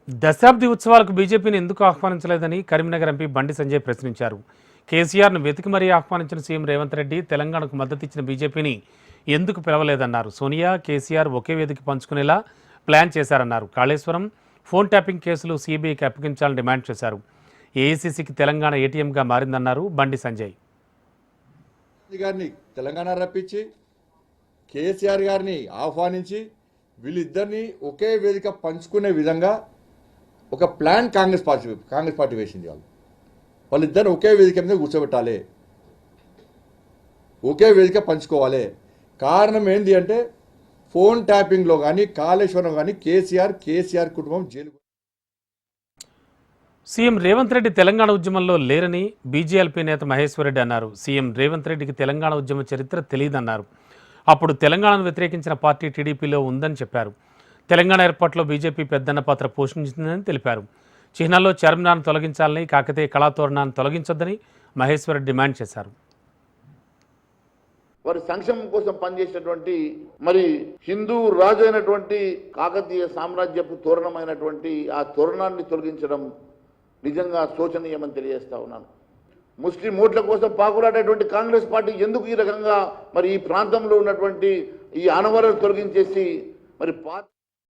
దశాబ్ది ఉత్సవాలకు బీజేపీని ఎందుకు ఆహ్వానించలేదని కరీంనగర్ ఎంపీ బండి సంజయ్ ప్రశ్నించారు. కేసీఆర్ను వెతికి మరీ ఆహ్వానించిన సీఎం రేవంత్ రెడ్డి తెలంగాణకు మద్దతిచ్చిన బీజేపీని ఎందుకు పిలవలేదన్నారు. సోనియా, కేసీఆర్ ఒకే వేదిక పంచుకునేలా ప్లాన్ చేశారన్నారు. కాళేశ్వరం, ఫోన్ ట్యాపింగ్ కేసులు సీబీఐకి అప్పగించాలని డిమాండ్ చేశారు. ఏఐసీసీకి తెలంగాణ ఏటీఎంగా మారిందన్నారు బండి సంజయ్. గారిని తెలంగాణ రప్పించి కేసీఆర్ గారిని ఆహ్వానించి వీళ్ళిద్దరిని ఒకే వేదిక పంచుకునే విధంగా ఒక ప్లాన్ కాంగ్రెస్ పార్టీ వేసింది. వాళ్ళిద్దరిని ఒకే వేదిక మీద కూర్చోబెట్టాలి, ఒకే వేదిక పంచుకోవాలి. కారణం ఏంటి అంటే ఫోన్ ట్యాపింగ్లో కానీ కాళేశ్వరం కానీ కేసీఆర్ కుటుంబం జైలు. సీఎం రేవంత్ రెడ్డి తెలంగాణ ఉద్యమంలో లేరని బీజేఎల్పీ నేత మహేశ్వర్ రెడ్డి అన్నారు. సీఎం రేవంత్ రెడ్డికి తెలంగాణ ఉద్యమ చరిత్ర తెలియదన్నారు. అప్పుడు తెలంగాణను వ్యతిరేకించిన పార్టీ టీడీపీలో ఉందని చెప్పారు. తెలంగాణ ఏర్పాటులో బీజేపీ పెద్దన్న పాత్ర పోషించిందని తెలిపారు. చిహ్నాల్లో చార్మినార్ను తొలగించాలని, కాకతీయ కళాతోరణాన్ని తొలగించొద్దని మహేశ్వర్ రెడ్డి డిమాండ్ చేశారు. వారి సంక్షేమం కోసం పనిచేసినటువంటి మరి హిందూ రాజు అయినటువంటి కాకతీయ సామ్రాజ్యపు తోరణమైనటువంటి ఆ తోరణాన్ని తొలగించడం నిజంగా శోచనీయమని తెలియజేస్తా ఉన్నాను. ముస్లిం ఓట్ల కోసం పాకులాడేటువంటి కాంగ్రెస్ పార్టీ ఎందుకు ఈ రకంగా మరి ఈ ప్రాంతంలో ఉన్నటువంటి ఈ ఆనవాలను తొలగించేసి మరి